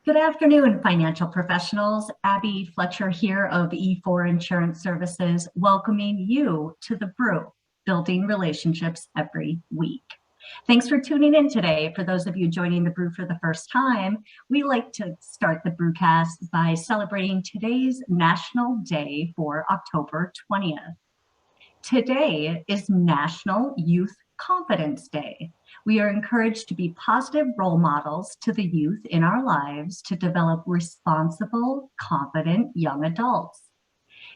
Good afternoon, financial professionals. Abby Fletcher here of E4 Insurance Services, welcoming you to the BREW, Building Relationships Every Week. Thanks for tuning in today. For those of you joining the BREW for the first time, we like to start the BREWcast by celebrating today's National Day for October 20th. Today is National Youth Confidence Day. We are encouraged to be positive role models to the youth in our lives to develop responsible, confident young adults.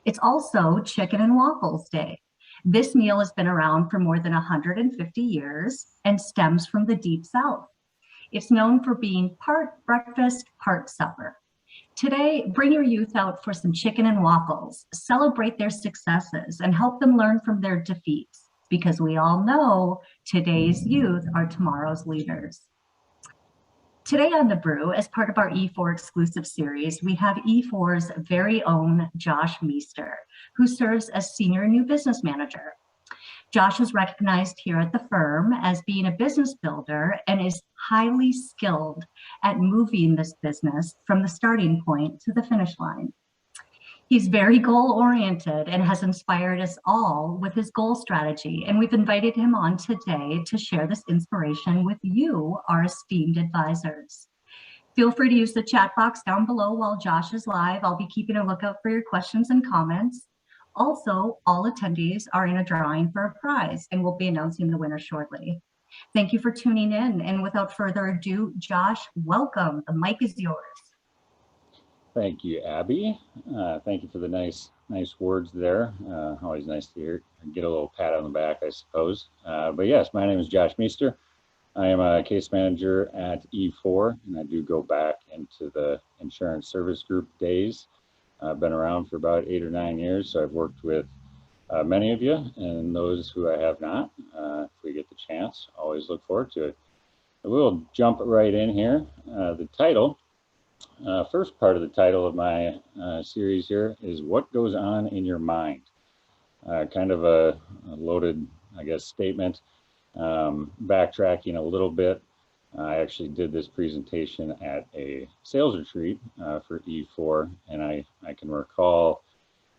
It's also Chicken and Waffles Day. This meal has been around for more than 150 years and stems from the Deep South. It's known for being part breakfast, part supper. Today, bring your youth out for some chicken and waffles, celebrate their successes, and help them learn from their defeats, because we all know today's youth are tomorrow's leaders. Today on the BREW, as part of our E4 exclusive series, we have E4's very own Josh Meester, who serves as Senior New Business Manager. Josh is recognized here at the firm as being a business builder and is highly skilled at moving this business from the starting point to the finish line. He's very goal-oriented and has inspired us all with his goal strategy, and we've invited him on today to share this inspiration with you, our esteemed advisors. Feel free to use the chat box down below while Josh is live. I'll be keeping a lookout for your questions and comments. Also, all attendees are in a drawing for a prize, and we'll be announcing the winner shortly. Thank you for tuning in, and without further ado, Josh, welcome. The mic is yours. Thank you, Abby. Thank you for the nice words there. Always nice to get a little pat on the back, I suppose. But yes, my name is Josh Meester. I am a case manager at E4, and I do go back into the insurance service group days. I've been around for about 8 or 9 years, so I've worked with many of you, and those who I have not, if we get the chance, always look forward to it. We'll jump right in here. The title, first part of the title of my series here is What Goes On in Your Mind? Kind of a loaded, I guess, statement. Backtracking a little bit, I actually did this presentation at a sales retreat for E4, and I can recall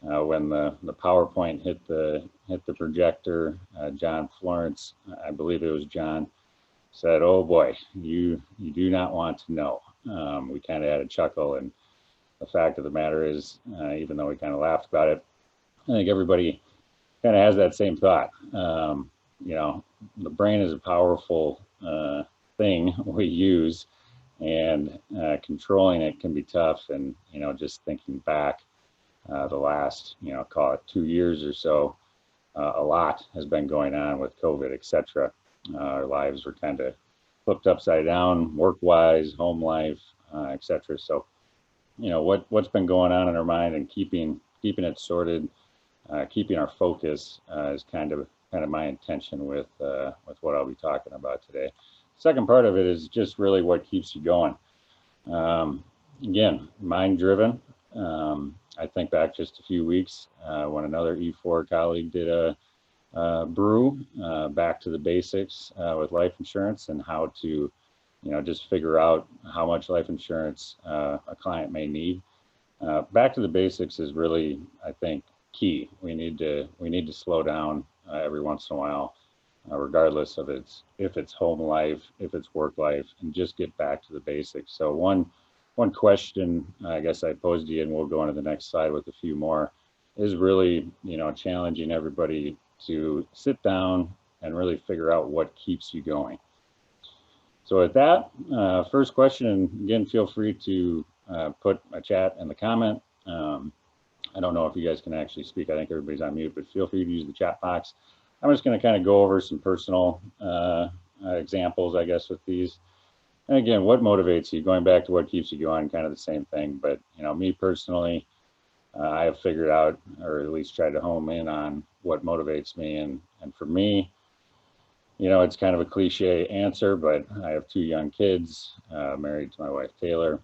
when the PowerPoint hit the projector, John Florence, I believe it was John, said, "Oh boy, you do not want to know." We kind of had a chuckle, and the fact of the matter is, even though we kind of laughed about it, I think everybody kind of has that same thought. You know, the brain is a powerful thing we use, and controlling it can be tough. And you know, just thinking back the last, you know, call it 2 years or so, a lot has been going on with COVID, etc. Our lives were kind of flipped upside down, work-wise, home life, etc. So you know, what's been going on in our mind, and keeping it sorted, keeping our focus is kind of my intention with what I'll be talking about today. Second part of it is just really what keeps you going. Again, mind driven. I think back just a few weeks when another E4 colleague did a BREW, back to the basics with life insurance, and how to, you know, just figure out how much life insurance a client may need. Back to the basics is really, I think, key. We need to slow down every once in a while, regardless of if it's home life, if it's work life, and just get back to the basics. So one question I guess I posed to you, and we'll go into the next slide with a few more, is really, you know, challenging everybody to sit down and really figure out what keeps you going. So with that, first question, and again, feel free to put a chat in the comment. I don't know if you guys can actually speak. I think everybody's on mute, but feel free to use the chat box. I'm just going to kind of go over some personal examples, I guess, with these. And again, what motivates you? Going back to what keeps you going, kind of the same thing. But you know, me personally, I have figured out, or at least tried to home in on what motivates me. And for me, you know, it's kind of a cliche answer, but I have 2 young kids, married to my wife Taylor.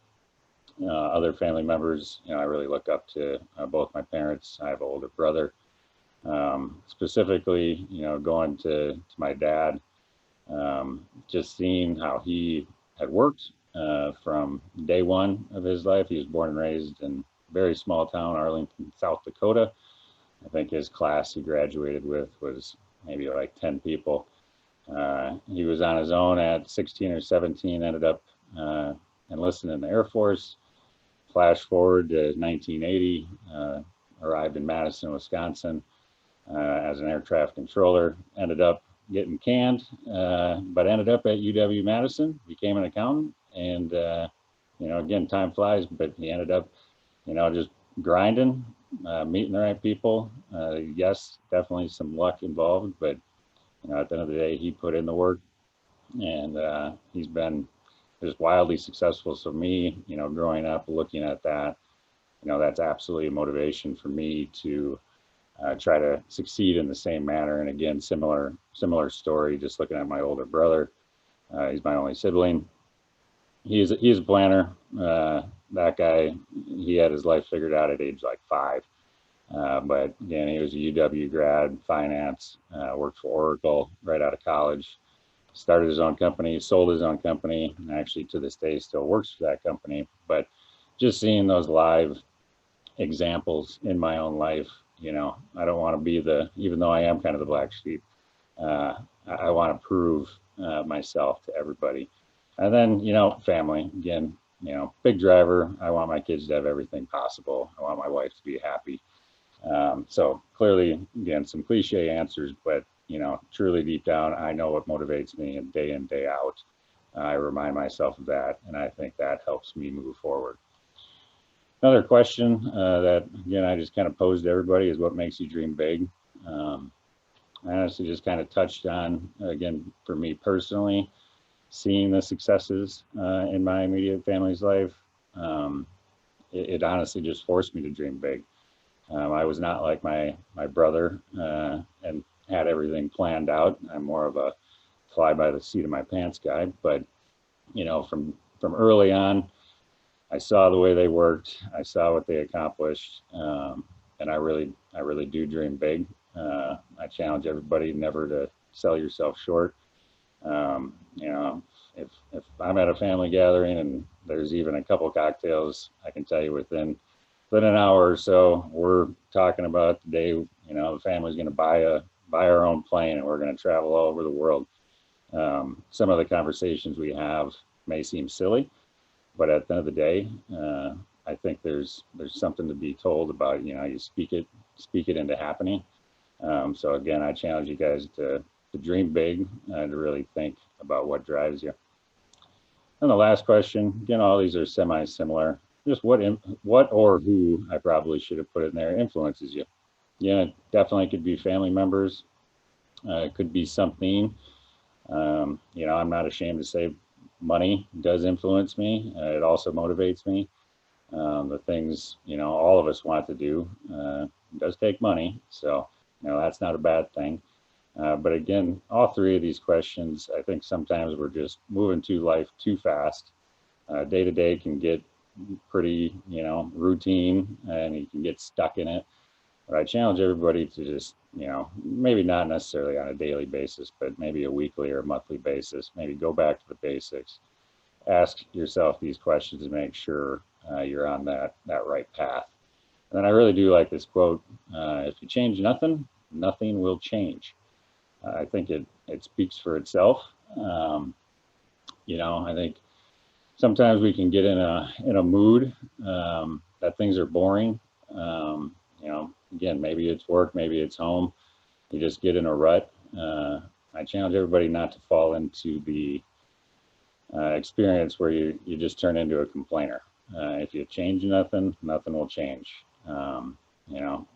Other family members, you know, I really look up to both my parents. I have an older brother. Specifically, you know, going to my dad, just seeing how he had worked from day one of his life. He was born and raised in a very small town, Arlington, South Dakota. I think his class he graduated with was maybe like 10 people. He was on his own at 16 or 17, ended up enlisting in the Air Force. Flash forward to 1980, arrived in Madison, Wisconsin as an air traffic controller, ended up getting canned, but ended up at UW-Madison, became an accountant, and, again, time flies, but he ended up, just grinding, meeting the right people. Yes, definitely some luck involved, but, at the end of the day, he put in the work, and he's been just wildly successful. So me, growing up, looking at that, that's absolutely a motivation for me to try to succeed in the same manner. And again, similar story, just looking at my older brother. He's my only sibling. He's a planner. That guy, he had his life figured out at age like 5. But again, he was a UW grad, finance, worked for Oracle right out of college, started his own company, sold his own company, and actually to this day still works for that company. But just seeing those live examples in my own life, I don't want to be even though I am kind of the black sheep, I want to prove myself to everybody. And then, family, again, big driver. I want my kids to have everything possible. I want my wife to be happy. So clearly, again, some cliche answers, but, truly deep down, I know what motivates me, and day in, day out, I remind myself of that. And I think that helps me move forward. Another question that, again, I just kind of posed to everybody is, what makes you dream big? I honestly just kind of touched on, again, for me personally, seeing the successes in my immediate family's life. It honestly just forced me to dream big. I was not like my brother and had everything planned out. I'm more of a fly by the seat of my pants guy. But from early on, I saw the way they worked. I saw what they accomplished, and I really do dream big. I challenge everybody never to sell yourself short. If I'm at a family gathering and there's even a couple cocktails, I can tell you within an hour or so, we're talking about the day, the family's going to buy our own plane and we're going to travel all over the world. Some of the conversations we have may seem silly, but at the end of the day, I think there's something to be told about, you speak it into happening. So again, I challenge you guys to dream big and to really think about what drives you. And the last question, again, all these are semi-similar. Just what or who, I probably should have put in there, influences you. Yeah, definitely could be family members. It could be something. I'm not ashamed to say money does influence me. It also motivates me. The things, all of us want to do does take money. So, that's not a bad thing. But again, all three of these questions, I think sometimes we're just moving through life too fast. Day to day can get pretty, routine, and you can get stuck in it. But I challenge everybody to just, maybe not necessarily on a daily basis, but maybe a weekly or monthly basis, maybe go back to the basics. Ask yourself these questions to make sure you're on that right path. And then I really do like this quote, if you change nothing, nothing will change. I think it speaks for itself. I think sometimes we can get in a mood that things are boring. Again, maybe it's work, maybe it's home. You just get in a rut. I challenge everybody not to fall into the experience where you just turn into a complainer. If you change nothing, nothing will change.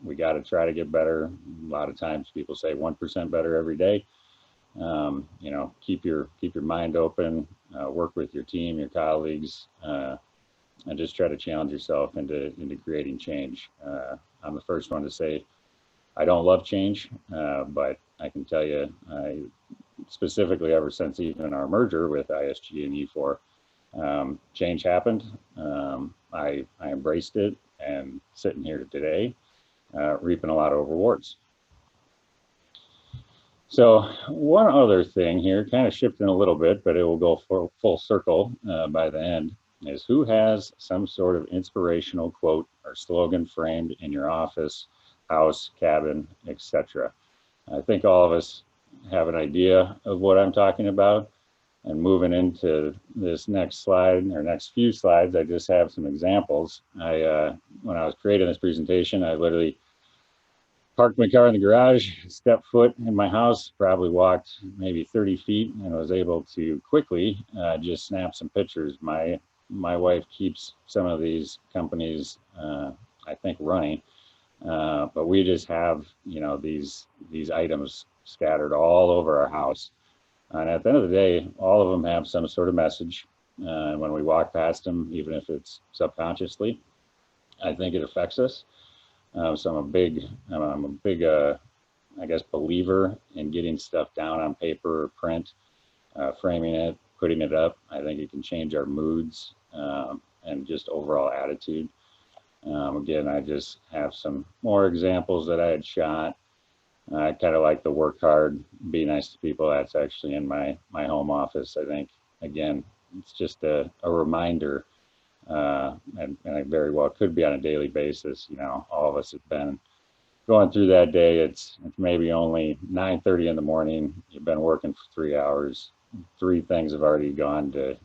We got to try to get better. A lot of times people say 1% better every day. Keep your mind open, work with your team, your colleagues, and just try to challenge yourself into creating change. I'm the first one to say I don't love change, but I can tell you, specifically ever since even our merger with ISG and E4, change happened. I embraced it, and sitting here today, reaping a lot of rewards. So one other thing here, kind of shifting a little bit, but it will go full circle by the end, is who has some sort of inspirational quote or slogan framed in your office, house, cabin, etc. I think all of us have an idea of what I'm talking about. And moving into this next slide or next few slides, I just have some examples. When I was creating this presentation, I literally parked my car in the garage, stepped foot in my house, probably walked maybe 30 feet, and was able to quickly just snap some pictures. My wife keeps some of these companies, I think, running, but we just have these items scattered all over our house. And at the end of the day, all of them have some sort of message. When we walk past them, even if it's subconsciously, I think it affects us. So I'm a big, I guess, believer in getting stuff down on paper or print, framing it, putting it up. I think it can change our moods and just overall attitude. Again, I just have some more examples that I had shot. I kind of like the work hard, be nice to people. That's actually in my home office. I think, again, it's just a reminder, and I very well could be on a daily basis. All of us have been going through that day. It's maybe only 9:30 in the morning. You've been working for 3 hours. 3 things have already gone to,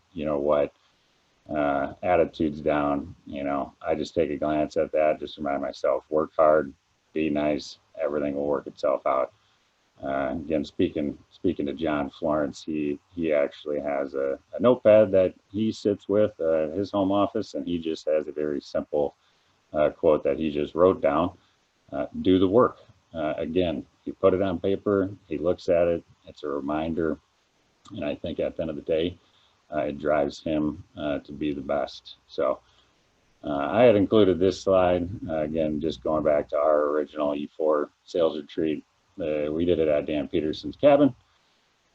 attitudes down. I just take a glance at that, just remind myself, work hard, be nice, everything will work itself out. Again, speaking to John Florence, he actually has a notepad that he sits with his home office, and he just has a very simple quote that he just wrote down: "Do the work." Again, he put it on paper. He looks at it. It's a reminder, and I think at the end of the day, it drives him to be the best. So. I had included this slide, again, just going back to our original E4 sales retreat. We did it at Dan Peterson's cabin.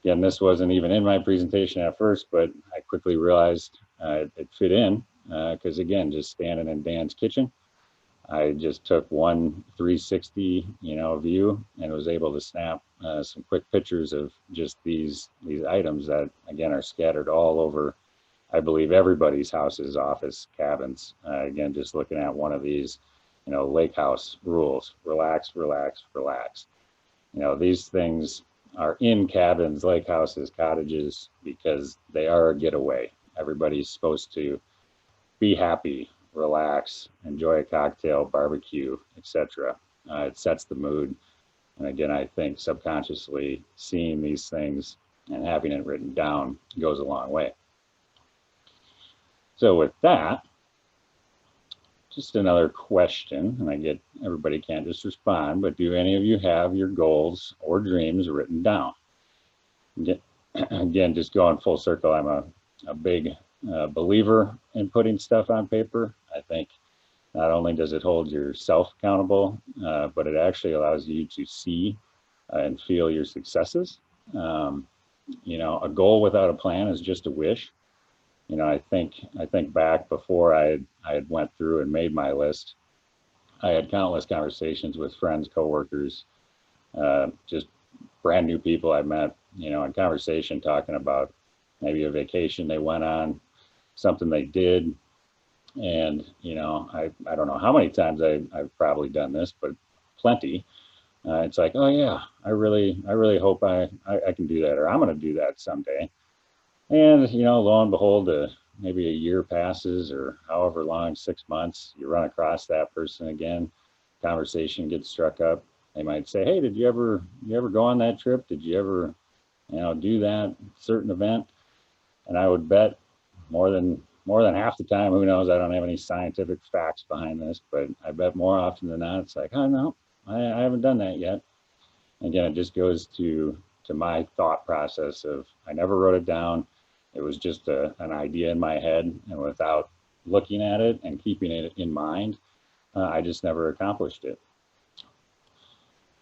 Again, this wasn't even in my presentation at first, but I quickly realized it fit in because, again, just standing in Dan's kitchen, I just took one 360, view and was able to snap some quick pictures of just these items that, again, are scattered all over, I believe, everybody's houses, office, cabins. Again, just looking at one of these, lake house rules: relax, relax, relax. These things are in cabins, lake houses, cottages, because they are a getaway. Everybody's supposed to be happy, relax, enjoy a cocktail, barbecue, etc. It sets the mood. And again, I think subconsciously seeing these things and having it written down goes a long way. So with that, just another question, and I get everybody can't just respond, but do any of you have your goals or dreams written down? Again, just going full circle, I'm a big believer in putting stuff on paper. I think not only does it hold yourself accountable, but it actually allows you to see and feel your successes. A goal without a plan is just a wish. I think back before I had went through and made my list, I had countless conversations with friends, coworkers, just brand new people I met, in conversation talking about maybe a vacation they went on, something they did. And, I don't know how many times I've probably done this, but plenty. It's like, oh yeah, I really hope I can do that, or I'm going to do that someday. And, lo and behold, maybe a year passes, or however long, 6 months, you run across that person again, conversation gets struck up. They might say, hey, did you ever go on that trip? Did you ever, do that certain event? And I would bet more than half the time, who knows, I don't have any scientific facts behind this, but I bet more often than not, it's like, oh no, I haven't done that yet. Again, it just goes to my thought process of, I never wrote it down. It was just an idea in my head, and without looking at it and keeping it in mind, I just never accomplished it.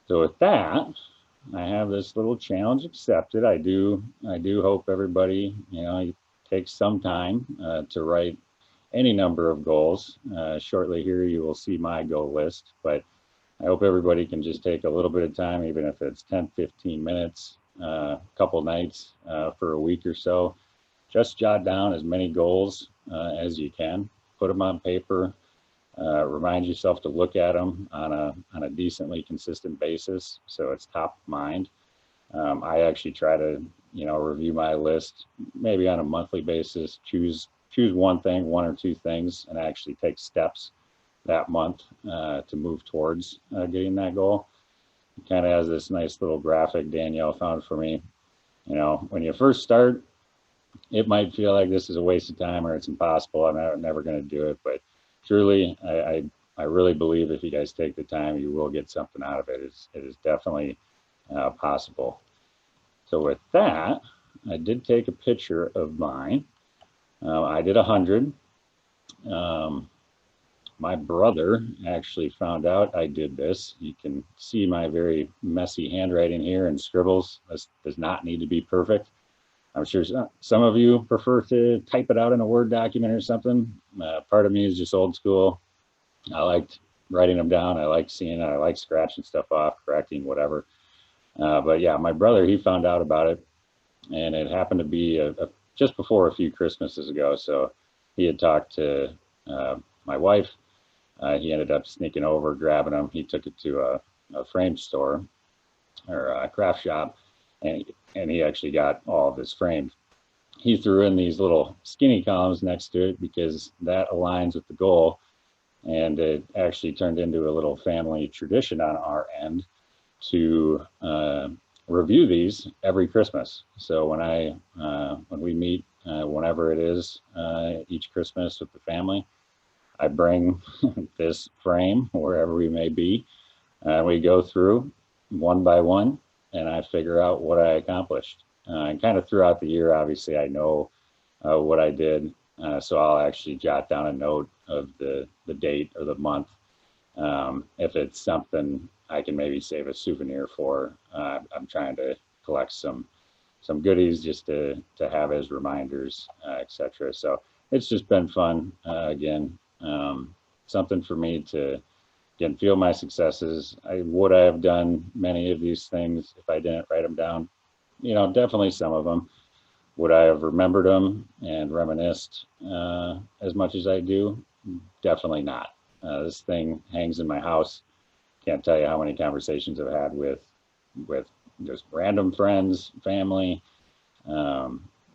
So with that, I have this little challenge accepted. I do hope everybody, takes some time to write any number of goals. Shortly here, you will see my goal list, but I hope everybody can just take a little bit of time, even if it's 10, 15 minutes, a couple nights for a week or so. Just jot down as many goals as you can, put them on paper, remind yourself to look at them on a decently consistent basis so it's top of mind. I actually try to, review my list maybe on a monthly basis, choose one thing, one or two things, and actually take steps that month to move towards getting that goal. It kind of has this nice little graphic Danielle found for me. When you first start, it might feel like this is a waste of time or it's impossible. I'm never going to do it, but truly, I really believe if you guys take the time, you will get something out of it. It is definitely possible. So with that, I did take a picture of mine. I did 100. My brother actually found out I did this. You can see my very messy handwriting here and scribbles. This does not need to be perfect. I'm sure some of you prefer to type it out in a Word document or something. Part of me is just old school. I liked writing them down. I like seeing it. I like scratching stuff off, correcting, whatever. But yeah, my brother, he found out about it, and it happened to be just before a few Christmases ago. So he had talked to my wife. He ended up sneaking over, grabbing them. He took it to a frame store or a craft shop, and he actually got all of his frames. He threw in these little skinny columns next to it because that aligns with the goal, and it actually turned into a little family tradition on our end to review these every Christmas. So when we meet, whenever it is, each Christmas with the family, I bring this frame wherever we may be. We go through one by one, and I figure out what I accomplished. And kind of throughout the year, obviously, I know what I did. So I'll actually jot down a note of the date or the month. If it's something I can maybe save a souvenir for, I'm trying to collect some goodies just to have as reminders, etc. So it's just been fun. Again, something for me to feel my successes. Would I have done many of these things if I didn't write them down? Definitely some of them. Would I have remembered them and reminisced as much as I do? Definitely not. This thing hangs in my house. Can't tell you how many conversations I've had with just random friends, family.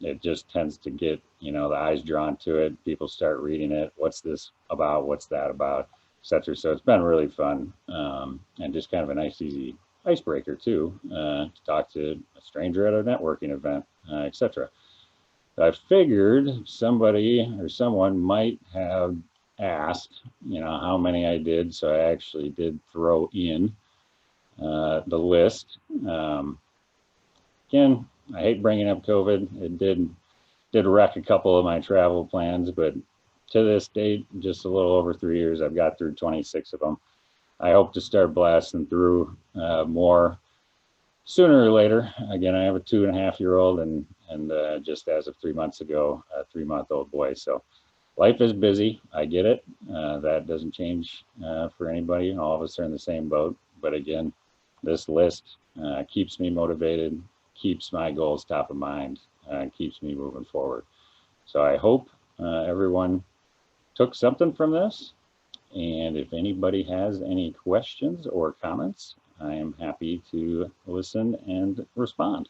It just tends to get, the eyes drawn to it. People start reading it. What's this about? What's that about? Etc. So it's been really fun, and just kind of a nice, easy icebreaker too, to talk to a stranger at a networking event, etc. I figured somebody or someone might have asked, how many I did. So I actually did throw in the list. Again, I hate bringing up COVID. It did wreck a couple of my travel plans, but to this date, just a little over 3 years, I've got through 26 of them. I hope to start blasting through more sooner or later. Again, I have a 2.5-year-old and just as of 3 months ago, a 3-month-old boy. So life is busy. I get it. That doesn't change for anybody. All of us are in the same boat. But again, this list keeps me motivated, keeps my goals top of mind, keeps me moving forward. So I hope everyone took something from this. And if anybody has any questions or comments, I am happy to listen and respond.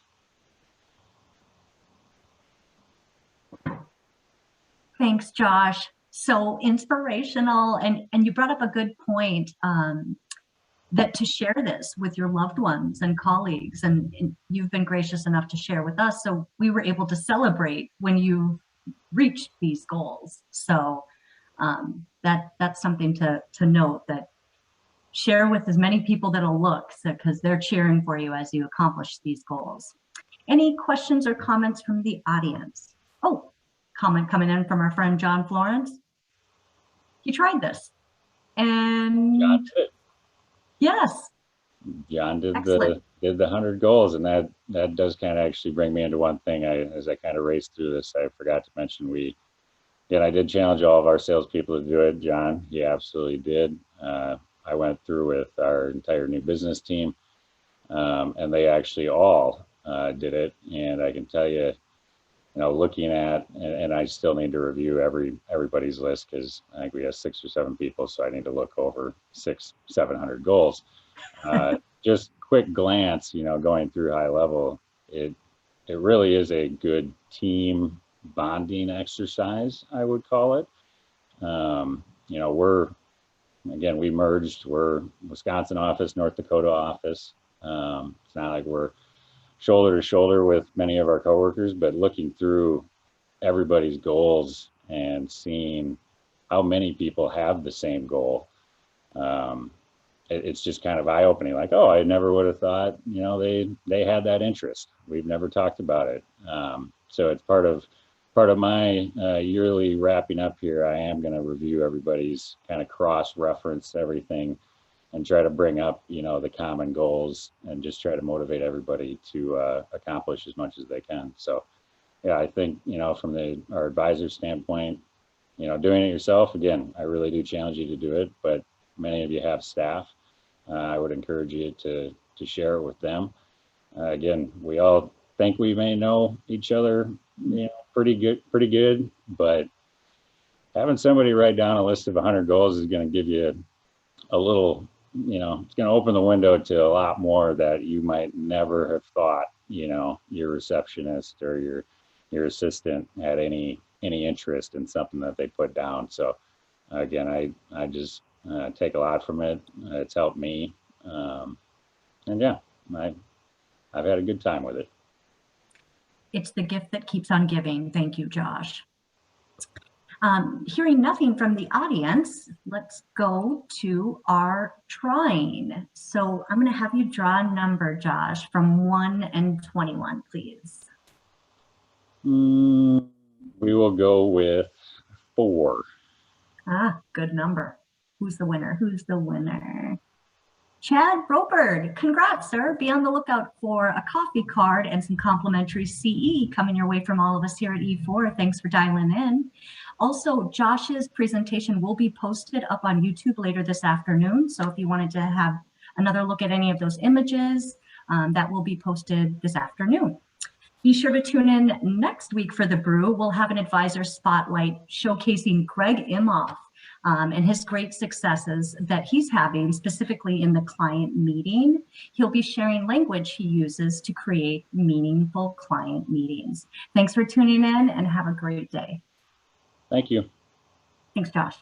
Thanks, Josh. So inspirational, and you brought up a good point, that to share this with your loved ones and colleagues, and you've been gracious enough to share with us, so we were able to celebrate when you reached these goals. So that's something to note, that share with as many people that'll look, because they're cheering for you as you accomplish these goals. Any questions or comments from the audience? Oh, comment coming in from our friend John Florence. He tried this, and John did it. Yes. John did Excellent. the 100 goals, and that does kind of actually bring me into one thing. As I kind of raced through this, I forgot to mention I did challenge all of our salespeople to do it. John, he absolutely did. I went through with our entire new business team, and they actually all did it. And I can tell you, looking at, and I still need to review everybody's list because I think we have 6 or 7 people, so I need to look over 700 goals. Just quick glance, going through high level, it really is a good team bonding exercise, I would call it. We merged. We're Wisconsin office, North Dakota office. It's not like we're shoulder to shoulder with many of our coworkers, but looking through everybody's goals and seeing how many people have the same goal, it's just kind of eye-opening. Like, oh, I never would have thought, they had that interest. We've never talked about it. So it's part of my yearly wrapping up here. I am going to review everybody's, kind of cross-reference everything and try to bring up, the common goals and just try to motivate everybody to accomplish as much as they can. So, yeah, I think, from our advisor standpoint, doing it yourself, again, I really do challenge you to do it, but many of you have staff. I would encourage you to share it with them. Again, we all think we may know each other, pretty good, but having somebody write down a list of 100 goals is going to give you a little, it's going to open the window to a lot more that you might never have thought, your receptionist or your assistant had any interest in something that they put down. So again, I just take a lot from it. It's helped me. And yeah, I've had a good time with it. It's the gift that keeps on giving. Thank you, Josh. Hearing nothing from the audience, let's go to our drawing. So I'm going to have you draw a number, Josh, from 1 and 21, please. We will go with 4. Ah, good number. Who's the winner? Who's the winner? Chad Robert, congrats, sir. Be on the lookout for a coffee card and some complimentary CE coming your way from all of us here at E4. Thanks for dialing in. Also, Josh's presentation will be posted up on YouTube later this afternoon. So if you wanted to have another look at any of those images, that will be posted this afternoon. Be sure to tune in next week for the BREW. We'll have an advisor spotlight showcasing Greg Imhoff and his great successes that he's having specifically in the client meeting. He'll be sharing language he uses to create meaningful client meetings. Thanks for tuning in and have a great day. Thank you. Thanks, Josh.